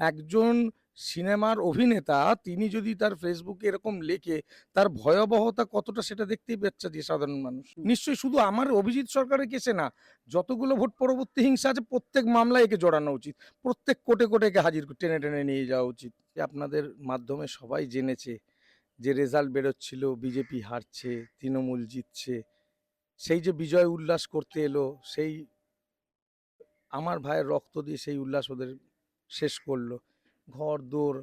একজন সিনেমার অভিনেতা তিনি যদি তার ফেসবুকে এরকম লেখে, তার ভয়াবহতা কতটা সেটা দেখতেই পাচ্ছে যে সাধারণ মানুষ। নিশ্চয়ই শুধু আমার অভিজিৎ সরকারের কেসে না, যতগুলো ভোট পরবর্তী হিংসা আছে প্রত্যেক মামলায় একে জড়ানো উচিত। প্রত্যেক কোর্টে, কোর্টে একে টেনে, টেনে নিয়ে যাওয়া উচিত। আপনাদের মাধ্যমে সবাই জেনেছে যে রেজাল্ট বেরোচ্ছিল, বিজেপি হারছে, তৃণমূল জিতছে। সেই যে বিজয় উল্লাস করতে এলো, সেই আমার ভাইয়ের রক্ত দিয়ে সেই উল্লাস ওদের শেষ করলো। ঘরদোর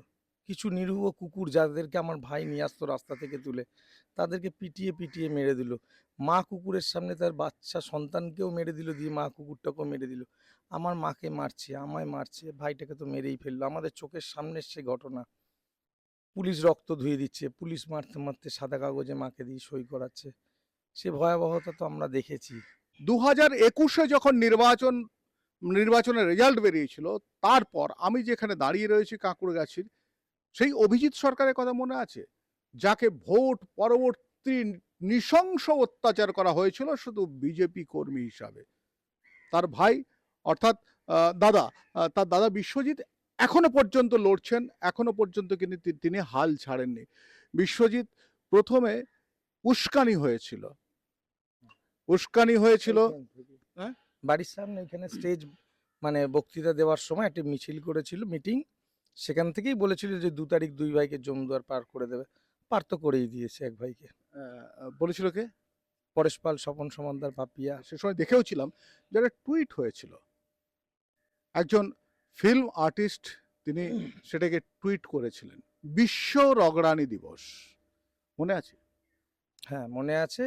কিছু নিরীহ কুকুর যাদেরকে আমার ভাই নিয়ে আসতো রাস্তা থেকে তুলে, তাদেরকে পিটিয়ে পিটিয়ে মেরে দিল। মা কুকুরের সামনে তার বাচ্চা সন্তানকেও মেরে দিল, দিয়ে মা কুকুরটাকেও মেরে দিল। আমার মাকে মারছে, আমায় মারছে, ভাইটাকে তো মেরেই ফেললো। আমাদের চোখের সামনের সে ঘটনা। পুলিশ রক্ত ধুয়ে দিচ্ছে, পুলিশ মারতে মারতে সাদা কাগজে মাকে দিয়ে সই করাচ্ছে। সে ভয়াবহতা তো আমরা দেখেছি। 2021-এ যখন নির্বাচনের রেজাল্ট বেরিয়েছিল, তারপর আমি যেখানে দাঁড়িয়ে রয়েছি কাঁকুড়গাছির, সেই অভিজিৎ সরকারের কথা মনে আছে, যাকে ভোট পরবর্তী নৃশংস অত্যাচার করা হয়েছিল শুধু বিজেপি কর্মী হিসাবে। তার ভাই অর্থাৎ তার দাদা বিশ্বজিৎ এখনো পর্যন্ত লড়ছেন, এখনো পর্যন্ত কিন্তু তিনি হাল ছাড়েননি। বিশ্বজিৎ প্রথমে উস্কানি হয়েছিল। হ্যাঁ, বাড়ির সামনে এখানে স্টেজ মানে বক্তৃতা দেওয়ার সময় একটা মিছিল করেছিল, মিটিং। সেখান থেকেই বলেছিল যে 2 তারিখ 2 ভাইকে জমদুয়ার পার করে দেবে। পার তো করেই দিয়েছে এক ভাইকে। বলেছিল কে? পরেশ পাল, স্বপন সমাদ্দার, পাপিয়া। সে সময় দেখেও ছিলাম যারা টুইট হয়েছিল, একজন ফিল্ম আর্টিস্ট তিনি সেটাকে টুইট করেছিলেন, বিশ্ব রগড়ানি দিবস, মনে আছে? হ্যাঁ, মনে আছে।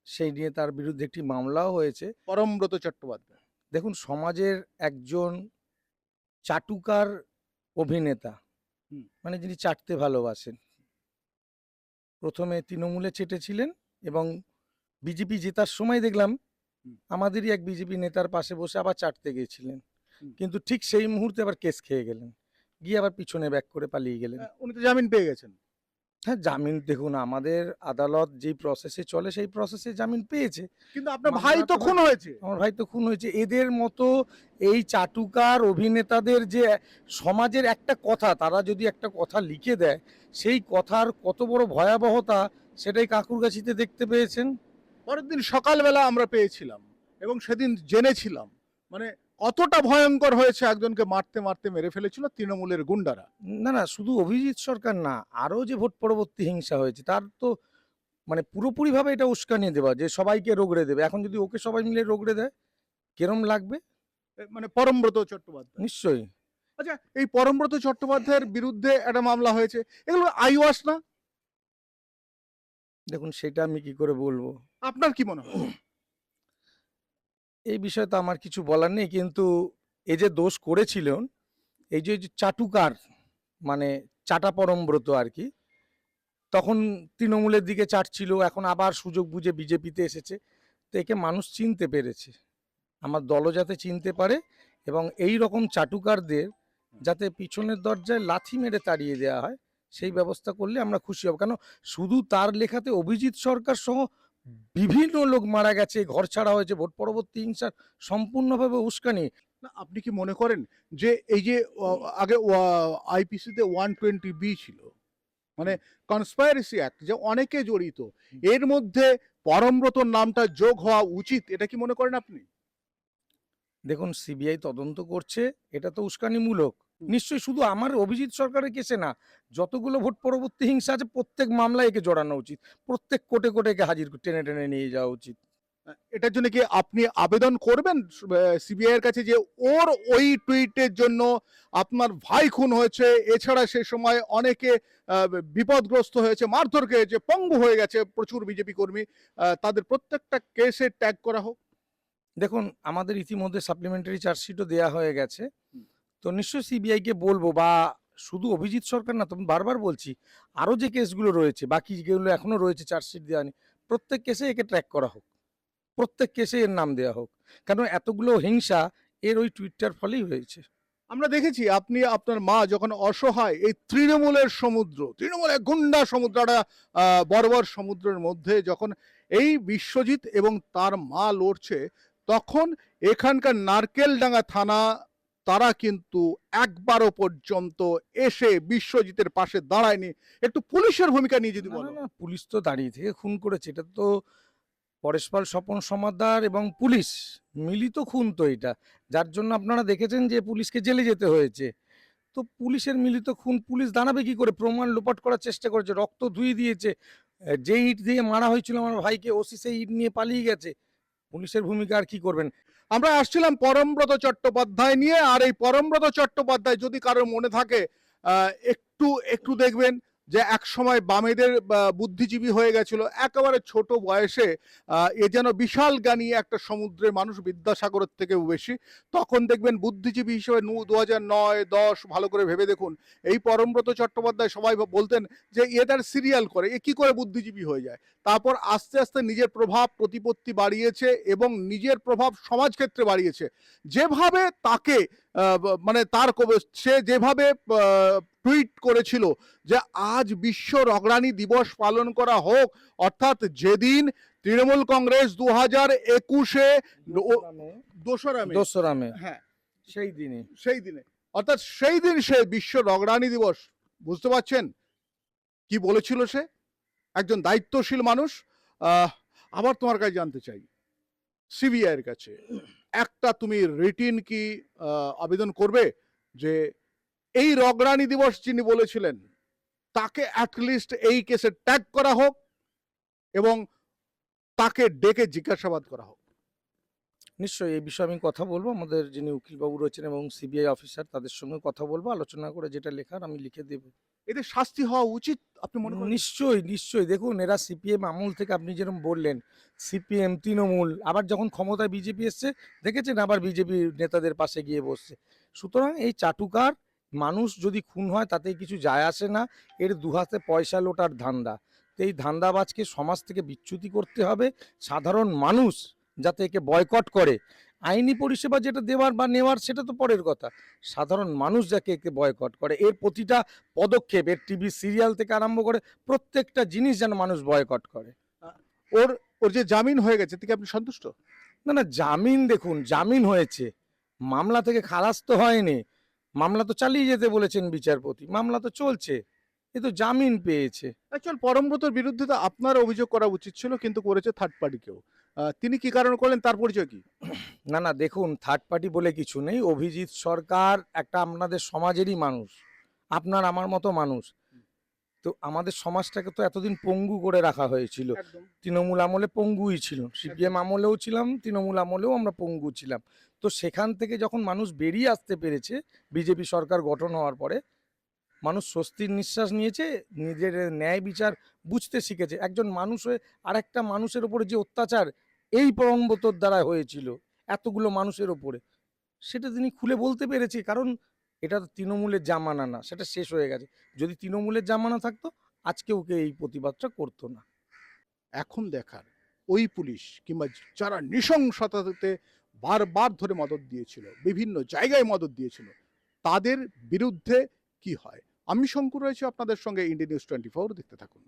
সেই নিয়ে তার বিরুদ্ধে একটি মামলাও হয়েছে। পরমব্রত চট্টোপাধ্যায়, দেখুন, সমাজের একজন চাটুকার অভিনেতা, মানে যিনি চাটতে ভালোবাসেন, প্রথমে তৃণমূলে চেটেছিলেন এবং বিজেপি জেতার সময় দেখলাম আমাদেরই এক বিজেপি নেতার পাশে বসে আবার চাটতে গিয়েছিলেন। কিন্তু ঠিক সেই মুহূর্তে আবার কেস খেয়ে গেলেন, গিয়ে আবার পিছনে ব্যাক করে পালিয়ে গেলেন। উনি তো জামিন পেয়ে গেছেন। হ্যাঁ, জামিন দেখুন, আমাদের আদালত যেই প্রসেসে চলে সেই প্রসেসে জামিন পেয়েছে। কিন্তু আপনার ভাই তো খুন হয়েছে। আমার ভাই তো খুন হয়েছে। এদের মতো এই চাটুকার অভিনেতাদের যে সমাজের একটা কথা, তারা যদি একটা কথা লিখে দেয়, সেই কথার কত বড় ভয়াবহতা সেটাই কাঁকুরগাছিতে দেখতে পেয়েছেন। পরের দিন সকালবেলা আমরা পেয়েছিলাম এবং সেদিন জেনেছিলাম মানে কতটা ভয়ঙ্কর হয়েছে, একজনকে মারতে মারতে মেরে ফেলেছিল তৃণমূলের গুন্ডারা। না, না, শুধু অভিজিৎ সরকার না, আরও যে ভোট পরবর্তী হিংসা হয়েছে তার তো মানে পুরোপুরিভাবে এটা উস্কানিয়ে দেওয়া, যে সবাইকে রগড়ে দেবে। এখন যদি ওকে সবাই মিলে রগড়ে দেয় কিরম লাগবে? মানে পরমব্রত চট্টোপাধ্যায়। নিশ্চয়ই। আচ্ছা, এই পরমব্রত চট্টোপাধ্যায়ের বিরুদ্ধে একটা মামলা হয়েছে, এগুলো আইওয়াস না? দেখুন, সেটা আমি কি করে বলবো? আপনার কি মনে হয়? এই বিষয়ে তো আমার কিছু বলার নেই, কিন্তু এ যে দোষ করেছিলেন, এই যে চাটুকার মানে চাটা পরমব্রত আর কি, তখন তৃণমূলের দিকে চাটছিল, এখন আবার সুযোগ বুঝে বিজেপিতে এসেছে। তো একে মানুষ চিনতে পেরেছে, আমার দলও যাতে চিনতে পারে এবং এই রকম চাটুকারদের যাতে পিছনের দরজায় লাথি মেরে তাড়িয়ে দেওয়া হয়, সেই ব্যবস্থা করলে আমরা খুশি হব। কেন, শুধু তার লেখাতে অভিজিৎ সরকার সহ বিভিন্ন লোক মারা গেছে, ঘর ছাড়া হয়েছে, ভোট পরবর্তী হিংসার সম্পূর্ণভাবে উস্কানি। না, আপনি কি মনে করেন যে এই যে আগে আইপিসিতে 120B ছিল, মানে কনস্পাইরেসি অ্যাক্ট, যে অনেকে জড়িত, এর মধ্যে পরমব্রতর নামটা যোগ হওয়া উচিত, এটা কি মনে করেন আপনি? দেখুন, সিবিআই তদন্ত করছে, এটা তো উস্কানিমূলক। নিশ্চয়ই শুধু আমার অভিজিৎ সরকারের কেসে না, যতগুলো ভোট পরবর্তী হিংসা আছে প্রত্যেক মামলায় একে জড়ানো উচিত। প্রত্যেক কোর্টে, কোর্টে একে টেনে টেনে নিয়ে যাওয়া উচিত। এটার জন্য কি আপনি আবেদন করবেন সিবিআই এর কাছে যে ওর ওই টুইটের জন্য আপনার ভাই খুন হয়েছে, এছাড়া সে সময় অনেকে বিপদগ্রস্ত হয়েছে, মারধর খেয়েছে, পঙ্গু হয়ে গেছে প্রচুর বিজেপি কর্মী, তাদের প্রত্যেকটা কেসে ট্যাগ করা হোক? দেখুন, আমাদের ইতিমধ্যে সাপ্লিমেন্টারি চার্জশিটও দেওয়া হয়ে গেছে। তো নিশ্চয়ই সিবিআইকে বলবো, বা শুধু অভিজিৎ সরকার না, তুমি বারবার বলছি, আরও যে কেসগুলো রয়েছে, বাকি যেগুলো এখনো রয়েছে চার্জশিট দেওয়া নেই, প্রত্যেক কেসে একে ট্র্যাক করা হোক, প্রত্যেক কেসে এর নাম দেওয়া হোক। কেন, এতগুলো হিংসা এর ওই টুইটটার ফলেই হয়েছে। আমরা দেখেছি আপনি আপনার মা যখন অসহায়, এই তৃণমূলের সমুদ্র, তৃণমূলের গুন্ডা সমুদ্র, একটা বর্বর সমুদ্রের মধ্যে যখন এই বিশ্বজিৎ এবং তার মা লড়ছে, তখন এখানকার নারকেলডাঙ্গা থানা তারা কিন্তু একবারও পর্যন্ত এসে বিশ্বজিতের পাশে দাঁড়ায়নি। একটু পুলিশের ভূমিকা নিয়ে যদি না, বলো। না, না, পুলিশ তো দাঁড়িয়ে থেকে খুন করেছে। এটা তো পরেশপাল, স্বপন সমাদ্দার এবং পুলিশ মিলিত খুন তো এটা। যার জন্য আপনারা দেখেছেন যে পুলিশকে জেলে যেতে হয়েছে। তো পুলিশের মিলিত খুন, পুলিশ দাঁড়াবে কি করে? প্রমাণ লোপাট করার চেষ্টা করেছে, রক্ত ধুয়ে দিয়েছে। যে ইট দিয়ে মারা হয়েছিল আমার ভাইকে, ওসি সেই ইট নিয়ে পালিয়ে গেছে। পুলিশের ভূমিকা আর কি করবেন? আমরা আসছিলাম পরমব্রত চট্টোপাধ্যায় নিয়ে, আর এই পরমব্রত চট্টোপাধ্যায় যদি কারোর মনে থাকে, একটু একটু দেখবেন যে এক সময় বামেদের বুদ্ধিজীবী হয়ে গেছিল একেবারে ছোট বয়সে। এ যেন বিশাল জ্ঞানী একটা সমুদ্রের মানুষ, বিদ্যাসাগরের থেকেও বেশি। তখন দেখবেন বুদ্ধিজীবী হিসেবে 2009-10 ভালো করে ভেবে দেখুন, এই পরমব্রত চট্টোপাধ্যায় সবাই বলতেন যে এদের সিরিয়াল করে, এ কি করে বুদ্ধিজীবী হয়ে যায়। তারপর আস্তে আস্তে নিজের প্রভাব প্রতিপত্তি বাড়িয়েছে এবং নিজের প্রভাব সমাজ ক্ষেত্রে বাড়িয়েছে। যেভাবে তাকে মানে তার সে যেভাবে টুইট করেছিল যে আজ বিশ্ব রগড়ানি দিবস পালন করা হোক, অর্থাৎ যেদিন তৃণমূল কংগ্রেস 2021-এ দোসরা মে, দোসরা মে, হ্যাঁ সেই দিনে সেই দিনে, অর্থাৎ সেই দিন সে বিশ্ব রগড়ানি দিবস, বুঝতে পারছেন কি বলেছিল সে? একজন দায়িত্বশীল মানুষ। আবার তোমার কাছে জানতে চাই, সিবিআই এর কাছে একটা তুমি রিটিন কি আবেদন করবে যে এই রগড়ানি দিবস যিনি বলেছিলেন তাকে অ্যাটলিস্ট এই কেসে ট্যাগ করা হোক এবং তাকে ডেকে জিজ্ঞাসাবাদ করা হোক? নিশ্চয়ই এই বিষয়ে আমি কথা বলবো। আমাদের যিনি উকিলবাবু রয়েছেন এবং সিবিআই অফিসার, তাদের সঙ্গে কথা বলবো, আলোচনা করে যেটা লেখার আমি লিখে দেবো। এদের শাস্তি হওয়া উচিত আপনি মনে করেন? নিশ্চয়ই, নিশ্চয়ই। দেখুন, এরা সিপিএম আমল থেকে, আপনি যেরকম বললেন, সিপিএম, তৃণমূল, আবার যখন ক্ষমতায় বিজেপি এসছে, দেখেছেন আবার বিজেপি নেতাদের পাশে গিয়ে বসছে। সুতরাং এই চাটুকার মানুষ যদি খুন হয় তাতে কিছু যায় আসে না। এর দুহাতে পয়সা লোটার ধান্দা। তো এই ধান্দাবাজকে সমাজ থেকে বিচ্যুতি করতে হবে। সাধারণ মানুষ যাতে একে বয়কট করে। আইনি পরিষেবা যেটা দেওয়ার বা নেওয়ার সেটা তো পরের কথা। সাধারণ মানুষ যাকে একে বয়কট করে, এর প্রতিটা পদক্ষেপ, এর টিভি সিরিয়াল থেকে আরম্ভ করে প্রত্যেকটা জিনিস যেন মানুষ বয়কট করে। ওর ওর যে জামিন হয়ে গেছে থেকে আপনি সন্তুষ্ট? না, না, জামিন দেখুন, জামিন হয়েছে, মামলা থেকে খালাস তো হয়নি। মামলা তো চালিয়ে যেতে বলেছেন বিচারপতি, মামলা তো চলছে। এ তো জামিন পেয়েছে। অ্যাকচুয়াল পরমব্রতর বিরুদ্ধে তো আপনার অভিযোগ করা উচিত ছিল, কিন্তু করেছে থার্ড পার্টি কেউ। তিনি কি কারণে করলেন, তার পরিচয় কি? না, না, দেখুন, থার্ড পার্টি বলে কিছু নেই। অভিজিৎ সরকার একটা আপনাদের সমাজেরই মানুষ, আপনার আমার মতো মানুষ। তো আমাদের সমাজটাকে তো এতদিন পঙ্গু করে রাখা হয়েছিল। একদম। তৃণমূল আমলে পঙ্গুই ছিল, সিপিএম আমলেও ছিলাম, তৃণমূল আমলেও আমরা পঙ্গু ছিলাম। তো সেখান থেকে যখন মানুষ বেরিয়ে আসতে পেরেছে, বিজেপি সরকার গঠন হওয়ার পরে মানুষ স্বস্তির নিঃশ্বাস নিয়েছে, নিজের ন্যায় বিচার বুঝতে শিখেছে। একজন মানুষ হয়ে আরেকটা মানুষের উপরে যে অত্যাচার এই পরমব্রতর দ্বারা হয়েছিল এতগুলো মানুষের ওপরে, সেটা তিনি খুলে বলতে পেরেছে। কারণ এটা তো তৃণমূলের জামানা না, সেটা শেষ হয়ে গেছে। যদি তৃণমূলের জামানা থাকতো আজকে ওকে এই প্রতিবাদটা করতো না। এখন দেখার ওই পুলিশ কিংবা যারা নৃশংসতাতে বারবার ধরে মদত দিয়েছিল, বিভিন্ন জায়গায় মদত দিয়েছিল, তাদের বিরুদ্ধে কি হয়। আমি শঙ্কু রয়েছে আপনাদের সঙ্গে, ইন্ডিয়া নিউজ 24 দেখতে থাকুন।